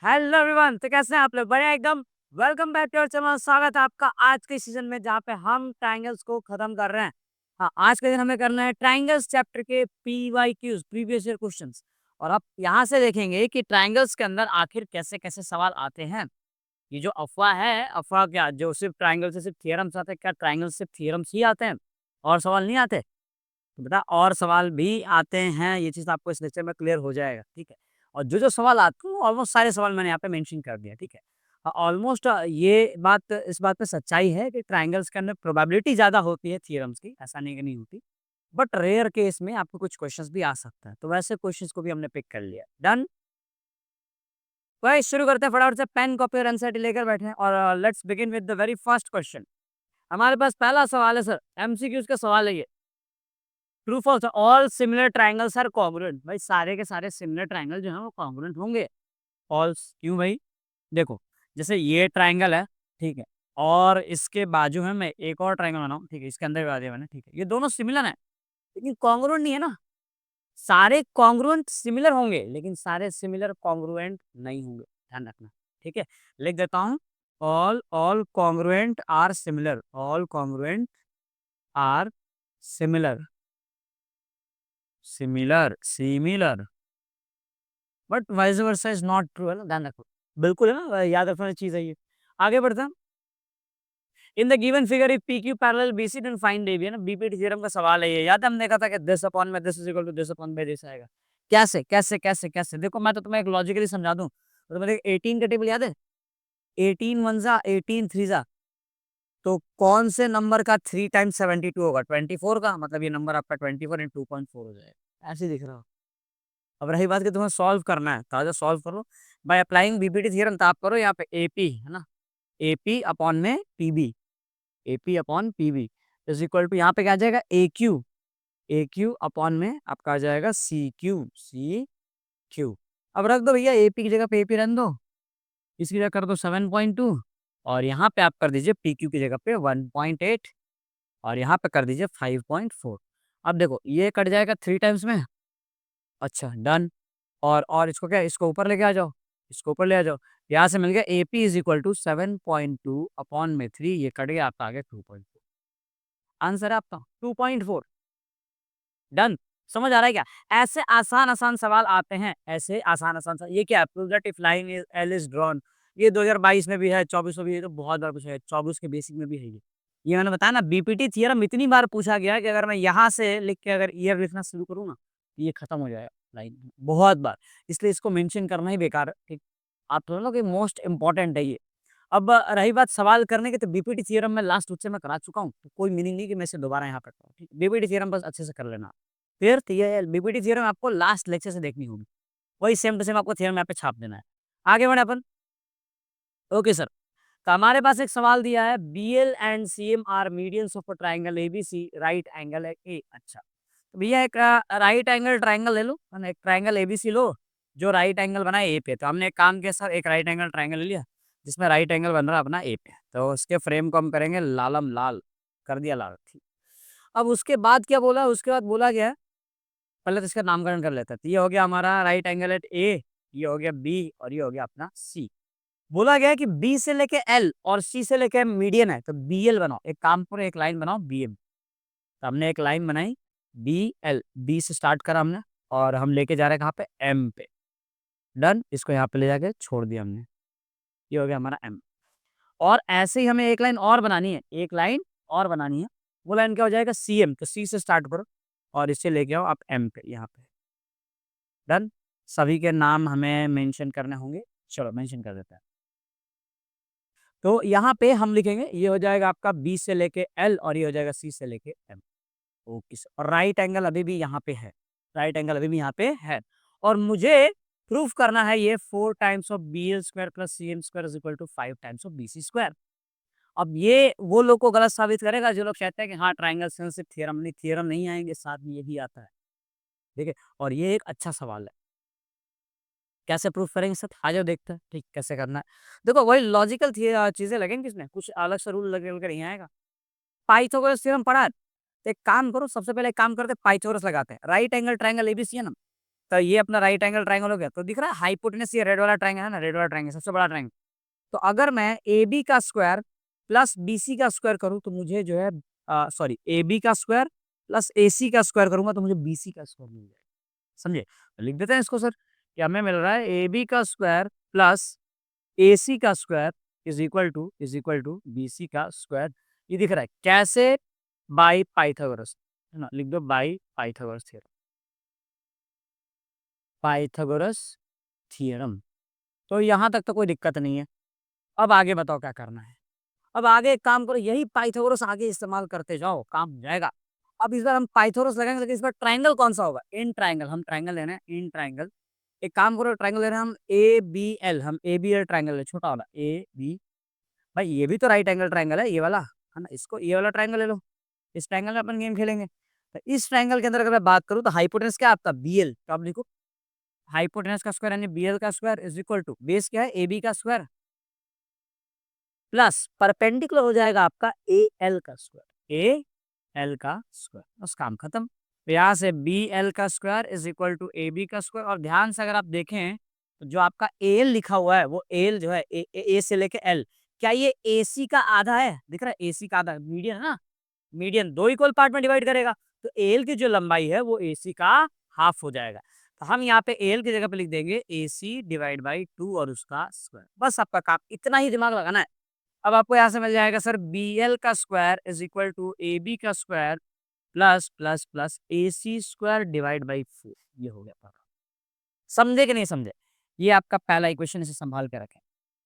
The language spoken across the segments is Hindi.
हेलो एवरीवन, तो कैसे हैं आप लोग? बढ़िया एकदम। Welcome back to our channel. स्वागत है आपका आज के सीजन में, जहाँ पे हम ट्रायंगल्स को खत्म कर रहे हैं। हाँ, आज के दिन हमें करना है ट्रायंगल्स चैप्टर के पीवाईक्यूज, प्रीवियस ईयर क्वेश्चंस। और आप यहाँ से देखेंगे कि ट्रायंगल्स के अंदर आखिर कैसे कैसे सवाल आते हैं। ये जो अफवाह है, अफवाह क्या, जो सिर्फ ट्रायंगल से सिर्फ थियरम्स आते हैं, क्या ट्रायंगल से सिर्फ थियरम्स ही आते हैं और सवाल नहीं आते? तो बेटा और सवाल भी आते हैं, ये चीज़ आपको इस लेक्चर में क्लियर हो जाएगा, ठीक है? और जो-जो सवाल आते हैं, ऑलमोस्ट सारे सवाल मैंने यहाँ पे मेंशन कर दिया, ठीक है? ऑलमोस्ट ये बात इस बात पे सच्चाई है कि ट्रायंगल्स के अंदर प्रोबेबिलिटी ज़्यादा होती है थ्योरम्स की, ऐसा नहीं कि नहीं होती। बट रेयर केस में आपको कुछ क्वेश्चंस भी आ सकता है, तो वैसे क्वेश्चंस को भी हमने पिक कर लिया। डन? भाई शुरू करते हैं फटाफट से, पेन, कॉपी और एनसीईआरटी लेकर बैठे हैं और let's begin with the very first question. हमारे पास पहला सवाल है सर, एमसीक्यूज़ का सवाल है ये। True false all similar triangles are congruent. भाई सारे के सारे सिमिलर ट्रायंगल जो हैं वो कॉन्ग्रुएंट होंगे। फॉल्स क्यों भाई? देखो, जैसे ये ट्रायंगल है, ठीक है? और इसके बाजू में मैं एक और ट्रायंगल बनाऊँ, ठीक है? इसके अंदर भी बना दिया मैंने, ठीक है? ये दोनों सिमिलर हैं, लेकिन कॉन्ग्रुएंट नहीं है ना। सारे कॉन्ग्रुएंट सिमिलर होंगे, लेकिन सारे सिमिलर कॉन्ग्रुएंट नहीं होंगे, ध्यान रखना, ठीक है? लिख देता हूँ, all all congruent are similar, all congruent are similar, similar, similar. But vice versa is not true, है ना, ध्यान रखो। बिल्कुल है ना, याद रखने वाली चीज है ये। आगे बढ़ते हैं। In the given figure if P Q parallel BC then find AB, है ना, बीपीटी थ्योरम का सवाल है ये। याद है हमने देखा था कि दिस अपॉन में this is equal to this upon by this आएगा। कैसे कैसे कैसे कैसे? देखो मैं तो तुम्हें एक लॉजिकली समझा दूं, तो तुम्हें 18 का टेबल याद है? 18 वन जा 18 थ्री जा, तो कौन से नंबर का 3 टाइम्स 72 होगा? 24 का, मतलब ये नंबर आपका 24 इन 2.4 हो जाएगा। ऐसे ही दिख रहा हो। अब रही बात कि तुम्हें सॉल्व करना है, तो आजा सॉल्व करो बाय अप्लाइंग बीपीटी थ्योरम। तो आप करो यहाँ पे एपी, है ना, एपी अपॉन में PB, AP upon PB is equal to, यहाँ पे क्या आ जाएगा, A Q, A Q upon में आपका आ जाएगा सी क्यू, सी क्यू। अब रख दो भैया, एपी की जगह पे एपी रख दो, इसकी जगह कर दो 7.2, और यहाँ पे आप कर दीजिए पी क्यू की जगह पे 1.8, और यहाँ पे कर दीजिए 5.4। अब देखो ये कट जाएगा 3 टाइम्स में। अच्छा डन। और इसको क्या, इसको ऊपर लेके आ जाओ, इसको ऊपर ले आ जाओ। यहाँ से मिल गया AP is equal to 7.2 upon में 3, ये कट गया आपका, आ गया 2.4। आंसर है आपका 2.4। डन। समझ आ रहा है क्या? ऐसे आसान आसान सवाल आते हैं, ऐसे आसान आसान ये क्या है, prove that if line is L is drawn. ये 2022 में भी है, 24 में भी है, तो बहुत बार पूछा है, 24 के बेसिक में भी है ये मैंने बताया ना, बीपीटी थ्योरम इतनी बार पूछा गया है कि अगर मैं यहाँ से लिख के अगर ईयर लिखना शुरू करूँ ना, तो ये खत्म हो जाएगा लाइन, बहुत बार। इसलिए इसको मेंशन करना ही बेकार है, ठीक? आप समझ लो कि मोस्ट इंपॉर्टेंट है ये। अब रही बात सवाल करने की, तो बीपीटी थ्योरम में लास्ट उससे मैं करा चुका हूँ, तो कोई मीनिंग नहीं कि मैं इसे दोबारा यहाँ पे करूँ, ठीक? बीपीटी थ्योरम बस अच्छे से कर लेना। फिर ये बीपीटी थ्योरम आपको लास्ट लेक्चर से देखनी होगी, वही सेम टू सेम आपको थ्योरम यहाँ पे छाप देना है। आगे बढ़े अपन। ओके सर, तो हमारे पास एक सवाल दिया है, BL and CM are medians of a triangle ABC, right angle है ए। अच्छा, तो भैया एक राइट एंगल ट्रायंगल ले लो, है ना, एक ट्रायंगल एबीसी लो जो राइट एंगल बना है ए पे। तो हमने एक काम किया सर, एक राइट एंगल ट्रायंगल ले लिया जिसमें राइट एंगल बन रहा है अपना ए पे, तो उसके फ्रेम को हम करेंगे लालम लाल, कर दिया लाल, ठीक। अब उसके बाद क्या बोला, उसके बाद बोला गया, पहले तो इसका नामकरण कर लेते हैं। तो ये हो गया हमारा राइट एंगल एट ए, ये हो गया बी, और ये हो गया अपना सी। बोला गया है कि बी से लेके एल और सी से लेके एम मीडियन है, तो बीएल बनाओ, एक काम करो, एक लाइन बनाओ बीएम। तो हमने एक लाइन बनाई बी एल, बी से स्टार्ट करा हमने, और हम लेके जा रहे हैं कहाँ पे, एम पे। डन। इसको यहाँ पे ले जाके छोड़ दिया हमने, ये हो गया हमारा एम। और ऐसे ही हमें एक लाइन और बनानी है, एक लाइन और बनानी है। वो लाइन क्या हो जाएगा, सी एम, तो सी से स्टार्ट करो और इससे लेके आओ आप एम पे, यहाँ पे। डन। सभी के नाम हमें मेंशन करने होंगे, चलो मेंशन कर देते हैं। तो यहाँ पे हम लिखेंगे, ये हो जाएगा आपका बी से लेके एल, और ये हो जाएगा सी से लेके एम। ओके सर, और राइट एंगल अभी भी यहाँ पे है, राइट एंगल अभी भी यहाँ पे है। और मुझे प्रूफ करना है ये 4 times of B L square plus C M square is equal to 5 times of B C square. अब ये वो लोग को गलत साबित करेगा जो लोग कहते हैं कि हाँ ट्राइंगल से सिर्फ थ्योरम नहीं आएंगे, साथ में ये भी आता है, ठीक है? और ये एक अच्छा सवाल है, कैसे प्रूफ करेंगे सर? आ जाओ देखते हैं, ठीक, कैसे करना है। देखो वही लॉजिकल चीजें लगेंगी इसमें, कुछ अलग सा रूल लगे कर नहीं आएगा। पाइथागोरस थ्योरम पढ़ा है? तो एक काम करो, सबसे पहले एक काम करते हैं, पाइथागोरस लगाते हैं। राइट एंगल ट्रायंगल एबीसी है ना, तो ये अपना राइट एंगल ट्राइंगल हो गया। तो दिख रहा है हाइपोटेनस, ये रेड वाला ट्राइंगल है ना, रेड वाला ट्राइंगल सबसे बड़ा ट्राइंगल। तो अगर मैं ए बी का स्क्वायर प्लस बी सी का स्क्वायर करूँ तो मुझे जो है सॉरी ए बी का स्क्वायर प्लस ए सी का स्क्वायर करूंगा तो मुझे बी सी का स्क्वायर मिल जाएगा। समझे? तो लिख देते हैं इसको सर कि हमें मिल रहा है ए बी का स्क्वायर प्लस ए सी का square is equal to B C का स्क्वायर। ये दिख रहा है कैसे? बाई पाइथागोरस, है ना, लिख दो by Pythagoras theorem, Pythagoras theorem. तो यहाँ तक तो कोई दिक्कत नहीं है। अब आगे बताओ क्या करना है। अब आगे एक काम करो, यही पाइथागोरस आगे इस्तेमाल करते जाओ, काम हो जाएगा। अब इस बार हम पाइथागोरस लगाएंगे, लेकिन इस बार ट्राइंगल कौन सा होगा? इन ट्राइंगल, हम ट्राइंगल लेना है, इन ट्राइंगल। एक काम करो, ट्राइंगल ले रहे हैं हम ए बी एल, हम ए बी एल ट्राइंगल है, छोटा वाला ए बी। भाई ये भी तो राइट एंगल ट्राइंगल है, ये वाला, है ना, इसको ये वाला ट्राइंगल ले लो। इस ट्राइंगल में अपन गेम खेलेंगे। तो इस ट्राइंगल के अंदर अगर मैं बात करूँ तो हाइपोटेनस क्या है आपका? B L. तो आप लिखो हाइपोटेनस का स्क्वायर यानी बी एल का square is equal to base क्या है? ए बी का स्क्वायर प्लस परपेंडिकुलर हो जाएगा आपका ए एल का स्क्वायर, ए एल का स्क्वायर। बस काम खत्म। तो यहाँ से बी एल का square is equal to A B का स्क्वायर। और ध्यान से अगर आप देखें तो जो आपका ए एल लिखा हुआ है वो एल जो है ए से लेके एल, क्या ये ए सी का आधा है? दिख रहा है ए सी का आधा, मीडियन है ना, मीडियन दो इक्वल पार्ट में डिवाइड करेगा तो एल की जो लंबाई है वो ए सी का हाफ हो जाएगा। तो हम यहाँ पे एल की जगह पे लिख देंगे ए सी डिवाइड बाई टू और उसका स्क्वायर। बस आपका काम इतना ही दिमाग लगाना है। अब आपको यहाँ से मिल जाएगा सर बी एल का square is equal to A B का square plus plus plus A C square divide by 4। ये हो गया आपका। समझे कि नहीं समझे? ये आपका पहला इक्वेशन, इसे संभाल के रखें।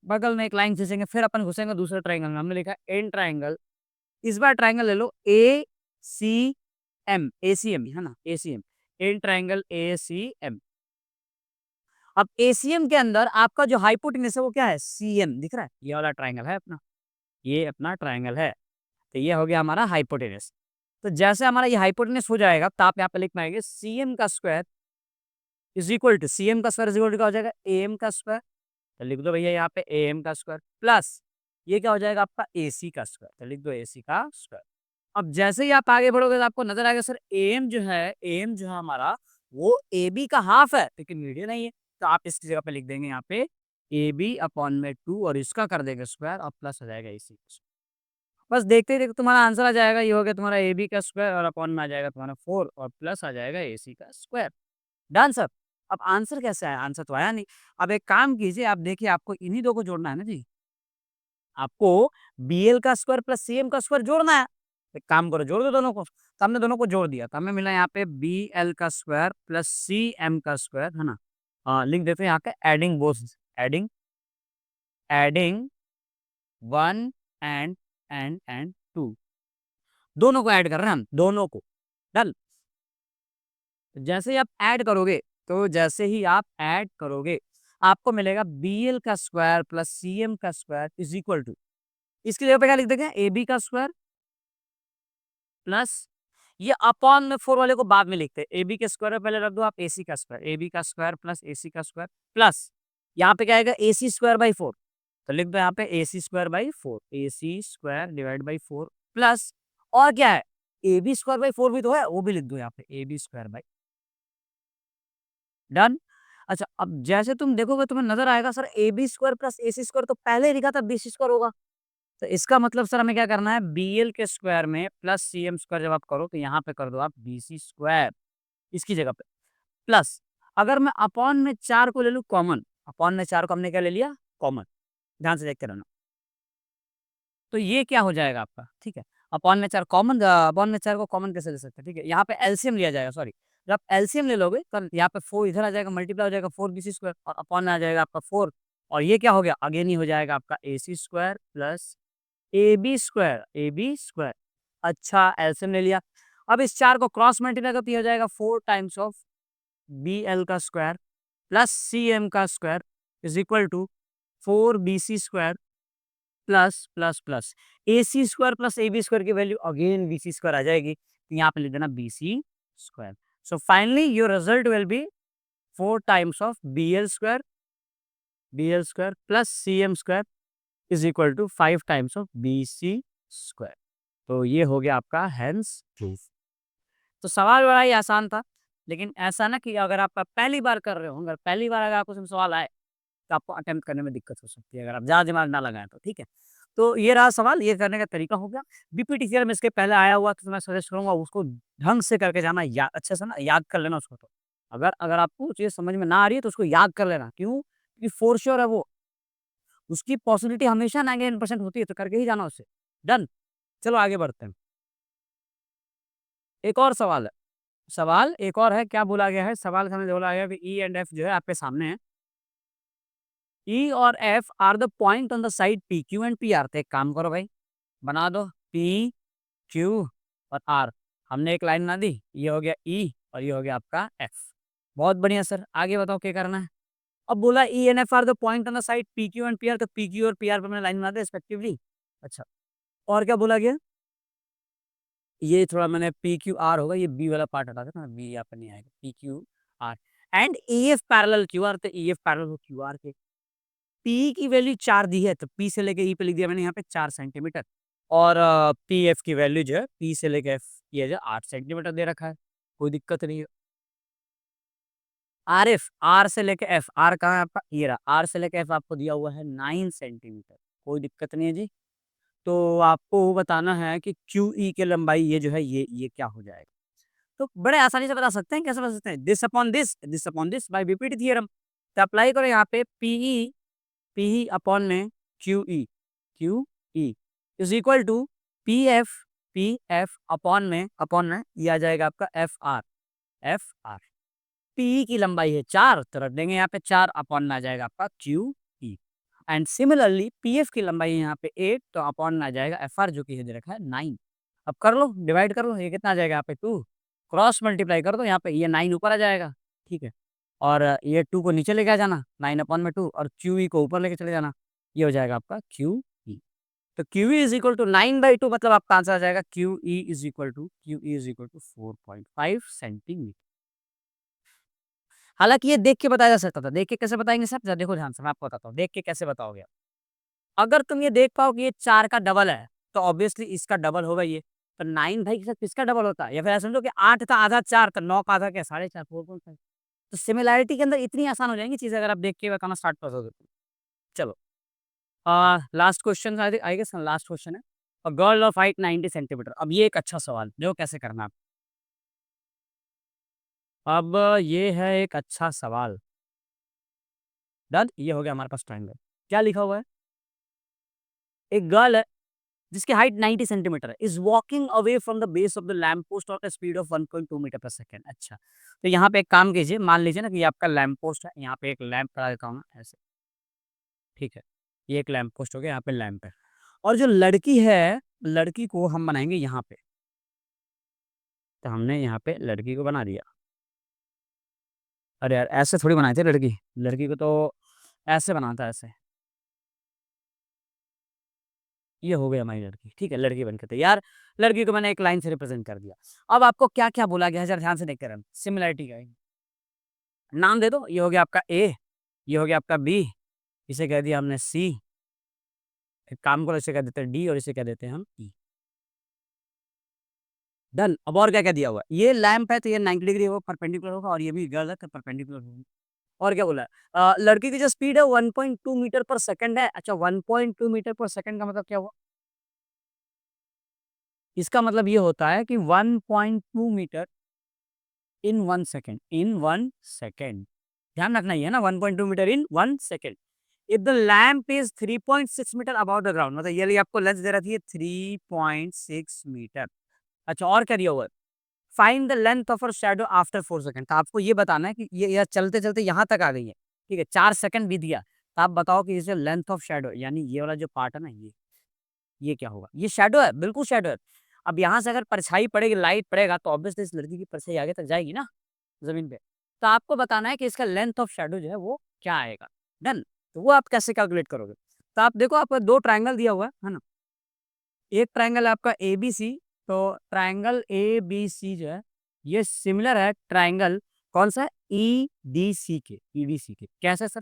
बगल में एक लाइन खींचेंगे, फिर अपन घुसेंगे दूसरे ट्राइंगल में। हमने लिखा एन ट्राइंगल। इस बार ट्राइंगल ले लो ए सी एम, ए सी एम है ना, A C M, an triangle A C M. अब ए सी एम के अंदर आपका जो हाइपोटेनस है वो क्या है? C M. दिख रहा है ये वाला ट्राइंगल है अपना, ये अपना ट्राइंगल है। तो ये हो गया हमारा हाइपोटेनस। तो जैसे हमारा ये हाइपोटेनस हो जाएगा तो आप यहाँ पे लिख पाएंगे सी एम का square is equal to, C M का स्क्वायर इज इक्वल टू क्या हो जाएगा? ए एम का स्क्वायर। तो लिख दो भैया यहाँ पे ए एम का स्क्वायर प्लस ये क्या हो जाएगा आपका? ए सी का स्क्वायर। तो लिख दो ए सी का स्क्वायर। अब जैसे ही आप आगे बढ़ोगे तो आपको नजर आएगा सर ए एम जो है, ए एम जो है हमारा वो ए बी का हाफ है लेकिन मीडियन नहीं है। तो आप इसकी जगह पे लिख देंगे यहाँ पे ए बी अपॉन में 2 और इसका कर देंगे स्क्वायर और प्लस हो जाएगा ए सी। बस देखते ही देखते तुम्हारा आंसर आ जाएगा। ये हो गया तुम्हारा ए बी का स्क्वायर और अपॉन में आ जाएगा तुम्हारा 4 और प्लस आ जाएगा ए सी का स्क्वायर। Done sir. अब आंसर कैसे आया? आंसर तो आया नहीं। अब एक काम कीजिए, आप देखिए आपको इन्हीं दो को जोड़ना है ना जी। आपको बी एल का स्क्वायर प्लस सी एम का स्क्वायर जोड़ना है। एक काम करो, जोड़ दो दोनों को। तो हमने दोनों को जोड़ दिया तो हमें मिला यहाँ पे बी एल का स्क्वायर प्लस सी एम का स्क्वायर, है ना। लिख देते हैं यहाँ पे adding both, adding adding 1 and 2, दोनों को ऐड कर रहे हैं हम, दोनों को। डन। जैसे ही आप ऐड करोगे, तो जैसे ही आप ऐड करोगे आपको मिलेगा बी एल का स्क्वायर प्लस सी एम का स्क्वायर इज इक्वल टू, इसकी जगह पे क्या लिख देंगे? ए बी का स्क्वायर प्लस ये अपॉन में 4 वाले को बाद में लिखते हैं। ए बी के स्क्वायर में पहले रख दो आप ए सी का स्क्वायर, ए बी का स्क्वायर प्लस ए सी का स्क्वायर प्लस यहाँ पे क्या आएगा? A C square by 4। तो लिख दो यहाँ पे A C square by 4, A C square divide by 4 plus और क्या है? ए बी स्क्वायर बाई 4 भी तो है, वो भी लिख दो यहाँ पे A B square by. Done. अच्छा, अब जैसे तुम देखोगे तुम्हें नजर आएगा sir A B square plus A C square तो पहले ही लिखा था बी सी स्क्वायर होगा। तो इसका मतलब सर हमें क्या करना है? बी एल के स्क्वायर में प्लस सी एम स्क्वायर जब आप करो तो यहाँ पे कर दो आप बी सी स्क्वायर इसकी जगह पे प्लस, अगर मैं अपॉन में 4 को ले लूँ कॉमन, अपॉन में 4 को हमने क्या ले लिया? कॉमन। ध्यान से देखते रहना। तो ये क्या हो जाएगा आपका? ठीक है, अपॉन में 4 कॉमन, अपॉन में 4 को कॉमन कैसे ले सकते हैं? ठीक है, यहाँ पे एलसीएम लिया जाएगा, सॉरी, जब आप एलसीएम ले लोगे तो यहाँ पे 4 इधर आ जाएगा, मल्टीप्लाई हो जाएगा 4 बी सी स्क्वायर और अपॉन में आ जाएगा आपका 4 और ये क्या हो गया? अगेन ही हो जाएगा आपका A C square plus A B square, A B square. अच्छा, एलसीएम ले लिया। अब इस 4 को क्रॉस मल्टीप्लाई करते हो जाएगा 4 टाइम्स ऑफ बी एल का स्क्वायर प्लस सी एम का square is equal to 4 B C square plus plus plus A C square plus A B square की value again B C square आ जाएगी। तो यहाँ पे लिख देना B C square. So finally your result will be 4 times of B L square plus C M square is equal to 5 times of B C square. तो ये हो गया आपका हेंस प्रूफ। तो सवाल बड़ा ही आसान था, लेकिन ऐसा ना कि अगर आप पहली बार कर रहे हो, अगर पहली बार अगर आपको उसमें सवाल आए, तो आपको अटेम्प्ट करने में दिक्कत हो सकती है, अगर आप ज़्यादा दिमाग ना लगाएँ तो, ठीक है? तो ये रहा सवाल, ये करने का तरीका हो गया। बीपीटी थ्योरम इसके पहले आया हुआ तो मैं सजेस्ट करूँगा उसको ढंग से करके जाना, या अच्छे से ना याद कर लेना उसको तो। अगर अगर आपको वो चीज़ समझ में ना आ रही है तो उसको याद कर लेना, क्यों? क्योंकि फ़ॉर श्योर है वो, उसकी पॉसिबिलिटी हमेशा 99% होती है, तो करके ही जाना उसे। डन? चलो आगे बढ़ते हैं। एक और सवाल है, सवाल एक और है, क्या बोला गया है? सवाल के अंदर बोला गया है कि ई एंड एफ जो है आपके सामने है। ई और F R the point on the side P Q and P R. तो एक काम करो भाई, बना दो पी, क्यू और आर। हमने एक लाइन बना दी, ये हो गया ई और ये हो गया आपका एफ। बहुत बढ़िया सर, आगे बताओ क्या करना है? अब बोला E and F R the point on the side P Q and P R, तो पी क्यू और पी आर पर मैंने लाइन बना दी रिस्पेक्टिवली। अच्छा, और क्या बोला गया? ये थोड़ा मैंने पी क्यू आर होगा, ये बी वाला पार्ट हटा देना, बी यहाँ पर नहीं आएगा, P Q R and E F parallel Q R. तो ई एफ पैरेलल हो क्यू आर के। पी की वैल्यू 4 दी है, तो पी से लेके ई पे लिख दिया मैंने यहाँ पे 4 सेंटीमीटर। और पी एफ की वैल्यू जो है पी से लेके एफ, ये जो 8 सेंटीमीटर दे रखा है, कोई दिक्कत नहीं है। आर एफ, आर से लेके एफ, आर कहाँ है आपका? ये रहा, आर से लेके एफ आपको दिया हुआ है 9 सेंटीमीटर, कोई दिक्कत नहीं है जी। तो आपको बताना है कि क्यू ई की लंबाई ये जो है ये क्या हो जाएगा। तो बड़े आसानी से बता सकते हैं, कैसे बता सकते हैं? This upon this by BPT theorem. तो अप्लाई करो यहाँ पे पीई, पीई अपॉन में Q E is equal to P F upon में ये आ जाएगा आपका एफ आर। पी की लंबाई है 4, तो रख देंगे यहाँ पे 4, अपॉन में आ जाएगा आपका Q E. And similarly P F की लंबाई है यहाँ पे 8, तो अपॉन में आ जाएगा एफ आर जो कि है दे रखा है 9। अब कर लो, डिवाइड कर लो, ये कितना आ जाएगा यहाँ पे 2, क्रॉस मल्टीप्लाई कर दो, यहाँ पे ये 9 ऊपर आ जाएगा, ठीक है। और ये 2 को नीचे लेके आ जाना, 9 अपॉन में 2, और क्यू ई को ऊपर लेके चले जाना, ये हो जाएगा आपका क्यू ई। तो Q E is equal to 9/2, मतलब आपका आंसर आ जाएगा Q E is equal to 4.5 centimetre. हालांकि ये देख के बताया जा सकता था, देख के कैसे बताएंगे सर? जरा देखो ध्यान से, मैं आपको बताता हूँ देख के कैसे बताओगे। अगर तुम ये देख पाओ कि ये 4 का डबल है, तो ऑब्वियसली इसका डबल होगा ये। तो 9 भाई के साथ किसका डबल होता है? या फिर ऐसा समझो कि 8 था आधा 4, तो 9 का आधा क्या 4.5, 4.5। तो सिमिलैरिटी के अंदर इतनी आसान हो जाएंगी चीजें अगर आप देख के बताना स्टार्ट कर दोगे तो। चलो, last question, I guess last question है। A girl of height 90 centimetre. अब ये एक अच्छा सवाल, देखो कैसे करना आप। अब ये है एक अच्छा सवाल। डन, ये हो गया हमारे पास ट्रायंगल। क्या लिखा हुआ है? एक गर्ल है जिसकी हाइट 90 सेंटीमीटर है, is walking away from the base of the lamp post of speed of 1.2 metre per second. अच्छा, तो यहाँ पे एक काम कीजिए, मान लीजिए ना कि ये आपका लैम्प पोस्ट है, यहाँ पे एक लैम्प लगा देता हूँ मैं ऐसे, ठीक है। ये एक लैम्प पोस्ट हो गया, यहाँ पे लैम्प है, और जो लड़की है, लड़की को हम बनाएंगे यहाँ पे। तो हमने यहाँ पे लड़की को बना दिया। अरे यार, ऐसे थोड़ी बनाई थी लड़की, लड़की को तो ऐसे बनाता है, ऐसे। ये हो गई हमारी लड़की, ठीक है, लड़की बनकर तैयार। लड़की को मैंने एक लाइन से रिप्रेजेंट कर दिया। अब आपको क्या क्या बोला गया है जरा ध्यान से देखते रहना, सिमिलरिटी का नाम दे दो। ये हो गया आपका ए, ये हो गया आपका बी, इसे कह दिया हमने सी। एक काम करो, इसे कह देते हैं डी, और इसे कह देते हैं हम ई। डन। अब और क्या क्या दिया हुआ है? ये लैंप है तो ये 90 डिग्री होगा, परपेंडिकुलर होगा, और ये भी गर्ल है तो परपेंडिकुलर होगी। और क्या बोला है? लड़की की जो स्पीड है 1.2 मीटर पर सेकंड है। अच्छा, 1.2 मीटर पर सेकंड का मतलब क्या हुआ? इसका मतलब ये होता है कि 1.2 metre in 1 second, in 1 second. ध्यान रखना ही है ना, 1.2 metre in 1 second. If the lamp is 3.6 metre about the ground, मतलब ये आपको लेंथ दे रखी है 3.6 मीटर। अच्छा, और क्या दिया हुआ है? Find the length of a shadow after 4 second. तो आपको ये बताना है कि ये चलते चलते यहाँ तक आ गई है, ठीक है, 4 सेकंड बीत गया। तो आप बताओ कि इसे लेंथ ऑफ शैडो, यानी ये वाला जो पार्ट है ना, ये क्या होगा? ये शैडो है, बिल्कुल शैडो है। अब यहाँ से अगर परछाई पड़ेगी, लाइट पड़ेगा, तो ऑब्वियसली इस लड़की की परछाई आगे तक जाएगी ना जमीन पे। तो आपको बताना है कि इसका लेंथ ऑफ शैडो जो है वो क्या आएगा। डन। तो वो आप कैसे कैलकुलेट करोगे? तो आप देखो, आपको 2 ट्रायंगल दिया हुआ है ना। एक ट्रायंगल है आपका ए बी सी। तो ट्रायंगल ए बी सी जो है, ये सिमिलर है ट्रायंगल कौन सा है? ई डी सी के। ई डी सी के कैसे सर?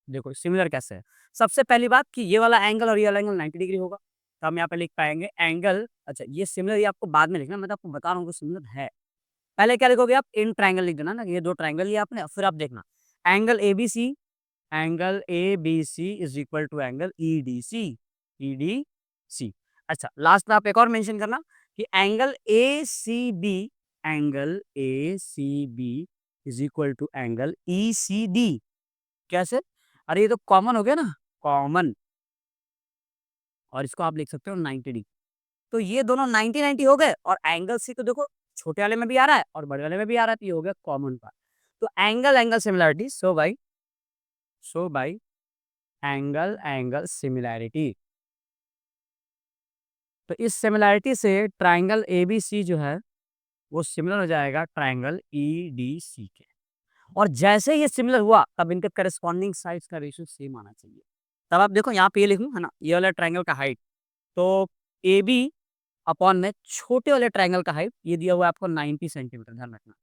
देखो सिमिलर कैसे है। सबसे पहली बात कि ये वाला एंगल और ये वाला एंगल 90 डिग्री होगा, तो हम यहाँ पे लिख पाएंगे एंगल। अच्छा, ये सिमिलर, ये आपको बाद में लिखना, मैं तो आपको बता रहा हूँ कि सिमिलर है। पहले क्या लिखोगे आप, इन ट्राइंगल लिख देना ना, ये दो ट्राइंगल लिया आपने, फिर आप देखना angle ABC, angle ABC is equal to angle EDC, EDC. अच्छा लास्ट में आप एक और मेंशन करना कि angle ACB, angle ACB is equal to angle ECD. कैसे? अरे ये तो कॉमन हो गया ना, कॉमन, और इसको आप लिख सकते हो 90 डिग्री। तो ये दोनों 90 90 हो गए, और एंगल सी तो देखो छोटे वाले में भी आ रहा है और बड़े वाले में भी आ रहा है, तो ये हो गया कॉमन पार्ट। तो angle angle similarity, so by angle angle similarity. तो इस सिमिलैरिटी से ट्राइंगल एबीसी जो है वो सिमिलर हो जाएगा ट्राइंगल ईडीसी के। और जैसे ही ये सिमिलर हुआ तब इनके करस्पॉन्डिंग साइड्स का रेशियो सेम आना चाहिए। तब आप देखो यहाँ पे ये लिखूं है ना, ये वाला ट्राइंगल का हाइट, तो ए बी अपॉन में छोटे वाले ट्राइंगल का हाइट ये दिया हुआ है आपको 90 सेंटीमीटर, ध्यान रखना।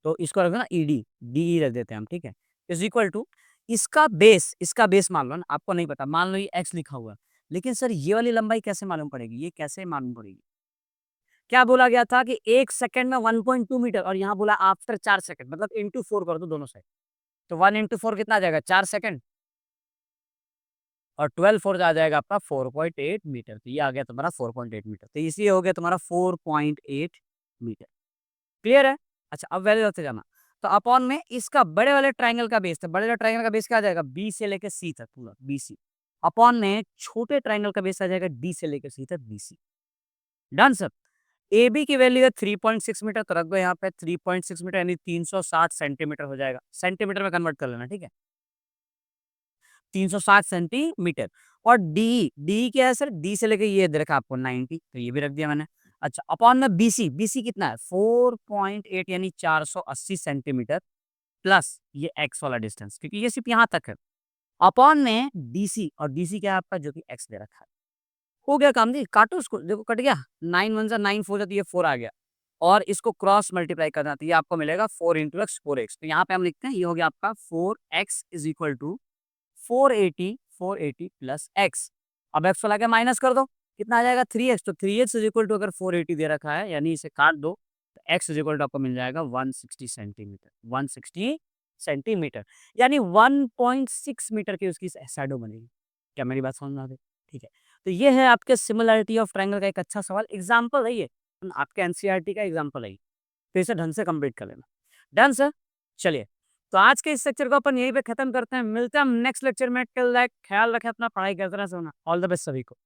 तो इसको रखना ईडी, डी रख देते हैं हम, ठीक है। इज इक्वल टू इसका बेस मान लो ना, आपको नहीं पता, मान लो ये एक्स लिखा हुआ है, लेकिन सर ये वाली लंबाई कैसे मालूम पड़ेगी, ये कैसे मालूम पड़ेगी? क्या बोला गया था कि 1 सेकंड में 1.2 मीटर, और यहाँ बोला आफ्टर 4 सेकंड, मतलब इंटू 4 कर दो दोनों साइड। तो 1 इंटू 4 कितना आ जाएगा, 4 सेकंड, और 12 4 आ जाएगा आपका 4.8 मीटर। तो ये आ गया तुम्हारा 4.8 मीटर, तो इसी हो गया तुम्हारा 4.8 मीटर। क्लियर है? अच्छा अब वैल्यू होते जाना। तो अपॉन में इसका बड़े वाले ट्राइंगल का बेस, तो बड़े वाले ट्राइंगल का बेस क्या आ जाएगा, बी से लेकर सी तक पूरा बीसी, अपॉन में छोटे ट्राइंगल का बेस आ जाएगा डी से लेकर सी तक BC. Done sir. A B की वैल्यू है 3.6 मीटर, तो रख दो यहाँ पे 3.6 मीटर यानी 360 सेंटीमीटर हो जाएगा, सेंटीमीटर में कन्वर्ट कर लेना, ठीक है। 360 सेंटीमीटर। और डी, डी क्या है सर, डी से लेके ये दे रखा आपको 90, तो ये भी रख दिया मैंने। अच्छा अपॉन में बीसी, बीसी कितना है 4.8 यानी 480 सेंटीमीटर, प्लस ये एक्स वाला डिस्टेंस क्योंकि ये सिर्फ यहाँ तक है, अपॉन में डीसी, और डीसी क्या है आपका जो कि एक्स दे रखा है। हो गया काम, दी काटो उसको, देखो कट गया, 9 1 जा 9 4 जाती है, 4 आ गया, और इसको क्रॉस मल्टीप्लाई करना, तो ये आपको मिलेगा 4 इंटू एक्स 4x। तो यहाँ पे हम लिखते हैं ये हो गया आपका 4x is equal to 480 plus x. अब एक्स वाला के माइनस कर दो, कितना आ जाएगा 3x, तो 3x इज इक्वल टू अगर 480 दे रखा है यानी इसे काट दो, तो x इज इक्वल टू आपको मिल जाएगा 160 सेंटीमीटर, 160 सेंटीमीटर, यानी 1.6 मीटर की उसकी शैडो बनेगी। क्या मेरी बात समझ में आ गई? ठीक है। तो ये है आपके सिमिलरिटी ऑफ ट्रायंगल का एक अच्छा सवाल, एग्जाम्पल है ये, आपके एनसीईआरटी का एग्जाम्पल है ये। तो इसे ढंग से कंप्लीट कर लेना। Done sir. चलिए, तो आज के इस लेक्चर को अपन यहीं पे खत्म करते हैं, मिलते हैं हम नेक्स्ट लेक्चर में। टिल दैट ख्याल रखें अपना, पढ़ाई करते रहना, ऑल द बेस्ट सभी को।